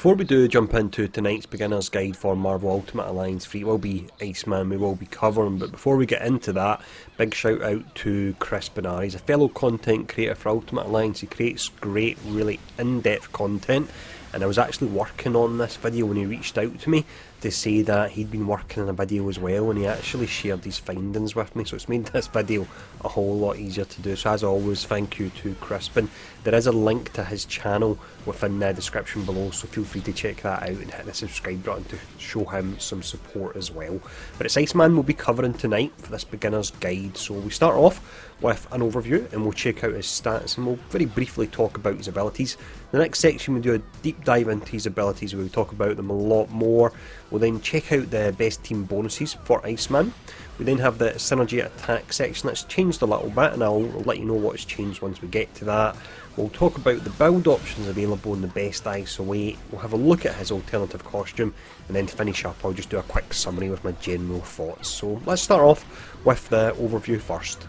Before we do jump into tonight's beginner's guide for Marvel Ultimate Alliance 3, it will be Iceman we will be covering, but before we get into that, big shout out to Crispin R. He's a fellow content creator for Ultimate Alliance. He creates great, really in-depth content, and I was actually working on this video when he reached out to me to say that he'd been working on a video as well, and he actually shared his findings with me, so it's made this video a whole lot easier to do. So as always, thank you to Crispin. There is a link to his channel within the description below, so feel free to check that out and hit the subscribe button to show him some support as well. But it's Iceman we'll be covering tonight for this beginner's guide. So we start off with an overview and we'll check out his stats and we'll very briefly talk about his abilities. The next section we do a deep dive into his abilities where we talk about them a lot more. We'll then check out the best team bonuses for Iceman. We then have the synergy attack section that's changed a little bit, and I'll let you know what's changed once we get to that. We'll talk about the build options available in the best ISO 8. We'll have a look at his alternative costume, and then to finish up I'll just do a quick summary with my general thoughts. So let's start off with the overview first.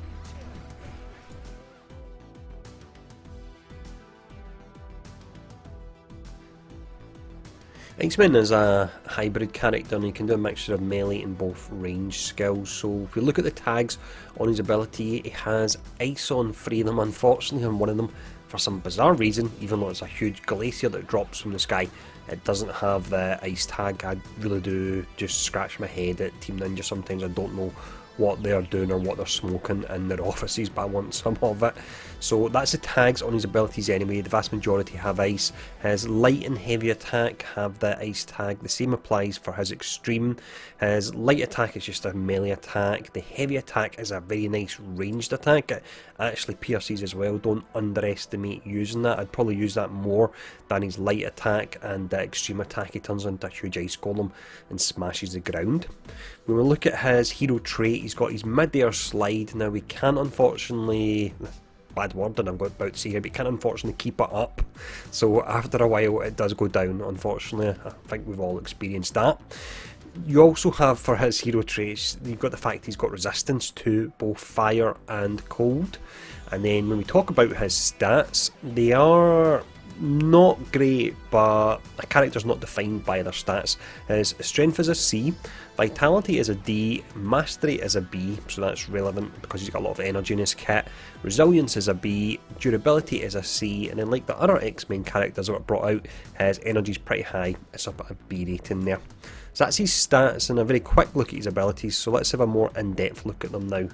Iceman is a hybrid character and he can do a mixture of melee and both range skills. So if we look at the tags on his ability, he has ice on 3 of them. Unfortunately on one of them, for some bizarre reason, even though it's a huge glacier that drops from the sky, it doesn't have the ice tag. I really do just scratch my head at Team Ninja sometimes. I don't know what they're doing or what they're smoking in their offices, but I want some of it. So that's the tags on his abilities anyway. The vast majority have ice. His light and heavy attack have the ice tag. The same applies for his extreme. His light attack is just a melee attack. The heavy attack is a very nice ranged attack. It actually pierces as well. Don't underestimate using that. I'd probably use that more than his light attack, and the extreme attack he turns into a huge ice golem and smashes the ground. When we look at his hero trait, he's got his mid-air slide. Now we can't unfortunately, bad word and I'm about to say here, but you can't unfortunately keep it up. So after a while it does go down, unfortunately. I think we've all experienced that. You also have for his hero traits, you've got the fact he's got resistance to both fire and cold. And then when we talk about his stats, they are not great, but a character's not defined by their stats. His strength is a C, vitality is a D, mastery is a B, so that's relevant because he's got a lot of energy in his kit. Resilience is a B, durability is a C, and then like the other X-Men characters that were brought out, his energy's pretty high, it's up at a B rating there. So that's his stats and a very quick look at his abilities, so let's have a more in-depth look at them now.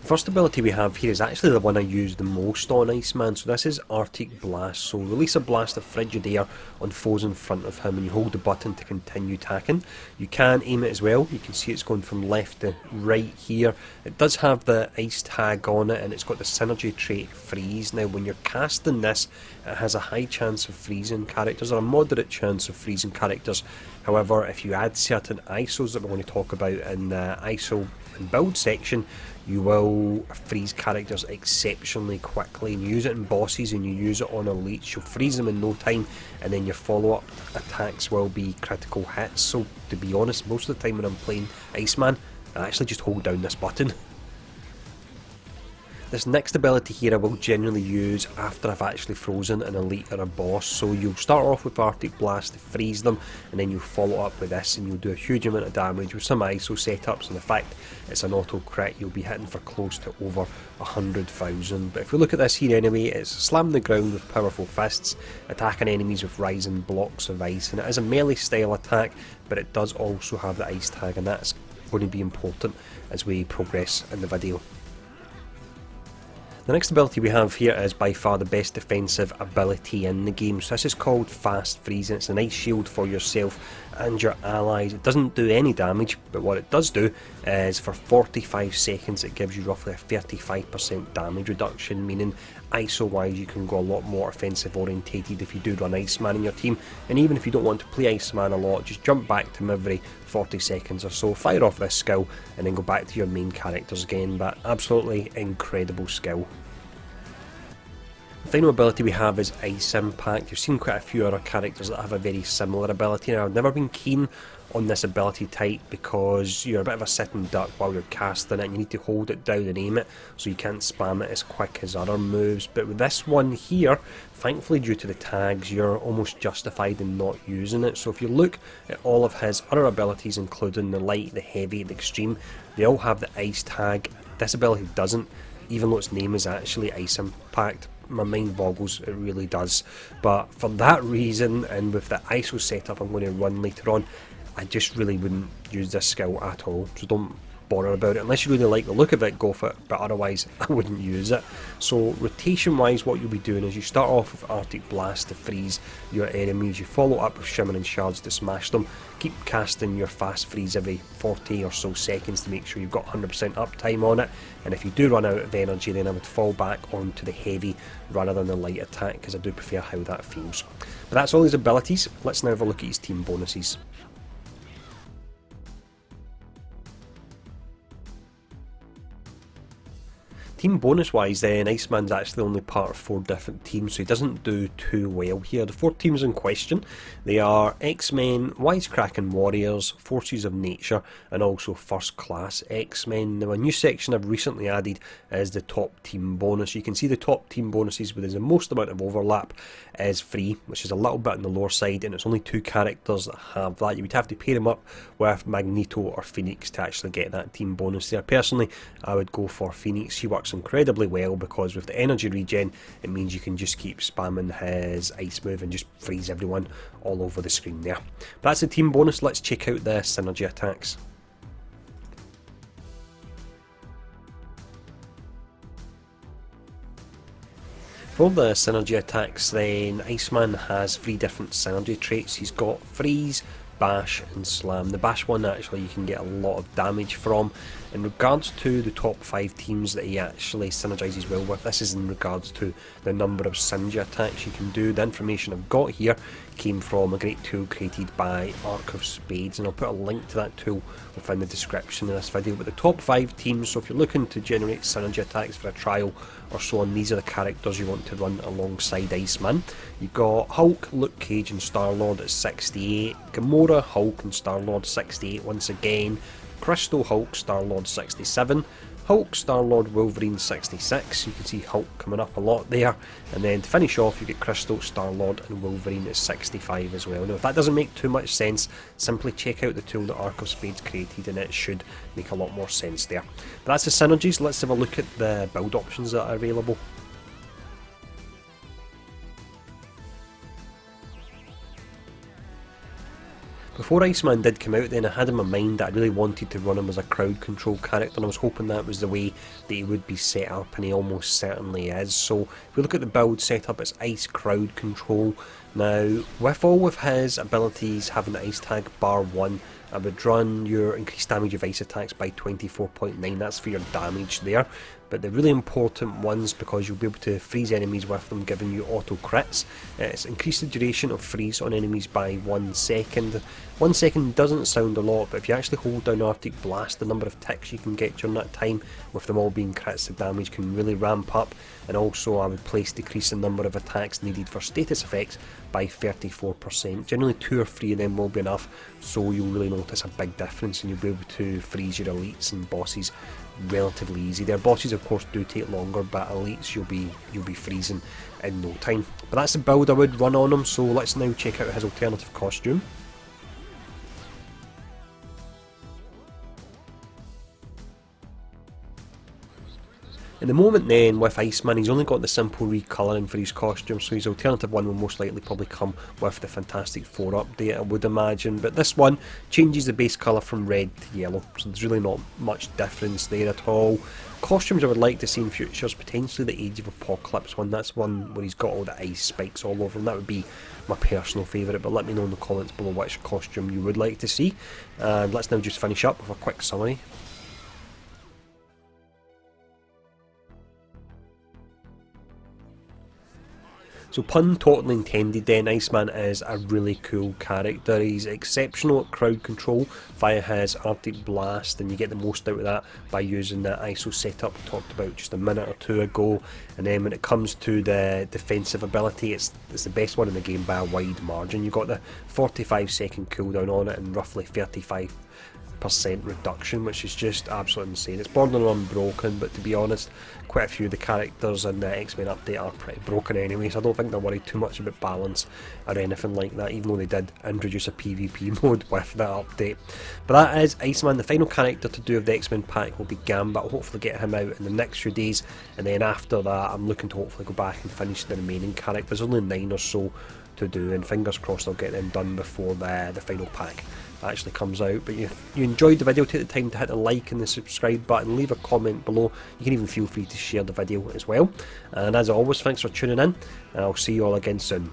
First ability we have here is actually the one I use the most on Iceman, so this is ARTIC Blast. So release a blast of frigid air on foes in front of him and you hold the button to continue attacking. You can aim it as well, you can see it's going from left to right here. It does have the ice tag on it and it's got the synergy trait freeze. Now when you're casting this, it has a high chance of freezing characters or a moderate chance of freezing characters. However, if you add certain ISOs that we're going to talk about in the ISO and build section, you will freeze characters exceptionally quickly, and you use it in bosses and you use it on elites, you'll freeze them in no time and then your follow-up attacks will be critical hits. So to be honest, most of the time when I'm playing Iceman, I actually just hold down this button. This next ability here I will generally use after I've actually frozen an elite or a boss. So you'll start off with ARTIC Blast to freeze them, and then you'll follow up with this and you'll do a huge amount of damage with some ISO setups, and the fact it's an auto crit, you'll be hitting for close to over 100,000. But if we look at this here anyway, it's slam the ground with powerful fists, attacking enemies with rising blocks of ice, and it is a melee style attack, but it does also have the ice tag, and that's going to be important as we progress in the video. The next ability we have here is by far the best defensive ability in the game. So this is called Fast Freeze, and it's an ice shield for yourself and your allies. It doesn't do any damage, but what it does do is for 45 seconds it gives you roughly a 35% damage reduction, meaning ISO wise you can go a lot more offensive orientated if you do run Iceman in your team. And even if you don't want to play Iceman a lot, just jump back to him every 40 seconds or so, fire off this skill and then go back to your main characters again. But absolutely incredible skill. final ability we have is Ice Impact. You've seen quite a few other characters that have a very similar ability. Now, I've never been keen on this ability type because you're a bit of a sitting duck while you're casting it, and you need to hold it down and aim it, so you can't spam it as quick as other moves. But with this one here, thankfully due to the tags, you're almost justified in not using it. So if you look at all of his other abilities, including the light, the heavy, the extreme, they all have the ice tag. This ability doesn't, even though its name is actually Ice Impact. My mind boggles, it really does. But for that reason, and with the ISO setup I'm going to run later on, I just really wouldn't use this skill at all. So don't bother about it. Unless you really like the look of it, go for it, but otherwise I wouldn't use it. So rotation wise, what you'll be doing is you start off with Arctic Blast to freeze your enemies, you follow up with Shimmering Shards to smash them, keep casting your fast freeze every 40 or so seconds to make sure you've got 100% uptime on it, and if you do run out of energy, then I would fall back onto the heavy rather than the light attack, because I do prefer how that feels. But that's all his abilities. Let's now have a look at his team bonuses. Team bonus wise then, Iceman's actually only part of 4 different teams, so he doesn't do too well here. The 4 teams in question, they are X-Men, Wisecracking Warriors, Forces of Nature, and also First Class X-Men. Now a new section I've recently added is the top team bonus. You can see the top team bonuses where there's the most amount of overlap is 3, which is a little bit on the lower side, and it's only 2 characters that have that. You would have to pair them up with Magneto or Phoenix to actually get that team bonus there. Personally, I would go for Phoenix. He works incredibly well because with the energy regen, it means you can just keep spamming his ice move and just freeze everyone all over the screen there. But that's the team bonus. Let's check out the synergy attacks. For the synergy attacks then, Iceman has 3 different synergy traits. He's got Freeze, Bash and Slam. The Bash one actually you can get a lot of damage from. In regards to the top 5 teams that he actually synergizes well with, this is in regards to the number of synergy attacks you can do. The information I've got here came from a great tool created by ARTIC of Spades, and I'll put a link to that tool within the description of this video. But the top 5 teams, so if you're looking to generate synergy attacks for a trial or so on, these are the characters you want to run alongside Iceman. You've got Hulk, Luke Cage and Star-Lord at 68, Gamora, Hulk and Star-Lord 68 once again, Crystal, Hulk, Star-Lord 67, Hulk, Star-Lord, Wolverine 66, you can see Hulk coming up a lot there, and then to finish off you get Crystal, Star-Lord and Wolverine at 65 as well. Now if that doesn't make too much sense, simply check out the tool that ARTIC of Spades created and it should make a lot more sense there. But that's the synergies. Let's have a look at the build options that are available. Before Iceman did come out then, I had in my mind that I really wanted to run him as a crowd control character, and I was hoping that was the way that he would be set up, and he almost certainly is. So if we look at the build setup, it's Ice Crowd Control. Now with all of his abilities having the ice tag bar 1, I would run your increased damage of ice attacks by 24.9, that's for your damage there. But the really important ones, because you'll be able to freeze enemies with them, giving you auto crits. It's increased the duration of freeze on enemies by 1 second. 1 second doesn't sound a lot, but if you actually hold down Arctic Blast, the number of ticks you can get during that time, with them all being crits, the damage can really ramp up. And also I would place decrease the number of attacks needed for status effects by 34%. Generally 2 or 3 of them will be enough, so you'll really notice a big difference and you'll be able to freeze your elites and bosses relatively easy. Their bosses of course do take longer, but elites you'll be freezing in no time. But that's the build I would run on him, so let's now check out his alternative costume. At the moment then, with Iceman, he's only got the simple recolouring for his costume, so his alternative one will most likely probably come with the Fantastic Four update, I would imagine. But this one changes the base colour from red to yellow, so there's really not much difference there at all. Costumes I would like to see in future is potentially the Age of Apocalypse one. That's one where he's got all the ice spikes all over him. That would be my personal favourite, but let me know in the comments below which costume you would like to see. And let's now just finish up with a quick summary. So pun totally intended then, Iceman is a really cool character. He's exceptional at crowd control via his ARTIC blast, and you get the most out of that by using that ISO setup we talked about just a minute or two ago. And then when it comes to the defensive ability, it's the best one in the game by a wide margin. You've got the 45-second cooldown on it and roughly 35% reduction, which is just absolutely insane. It's borderline unbroken, but to be honest, quite a few of the characters in the X-Men update are pretty broken anyway, so I don't think they're worried too much about balance or anything like that, even though they did introduce a PvP mode with that update. But that is Iceman. The final character to do of the X-Men pack will be Gambit. I'll hopefully get him out in the next few days, and then after that I'm looking to hopefully go back and finish the remaining characters. Only 9 or so to do, and fingers crossed I'll get them done before the final pack actually comes out. But if you enjoyed the video, take the time to hit the like and the subscribe button, leave a comment below. You can even feel free to share the video as well, and as always, thanks for tuning in, and I'll see you all again soon.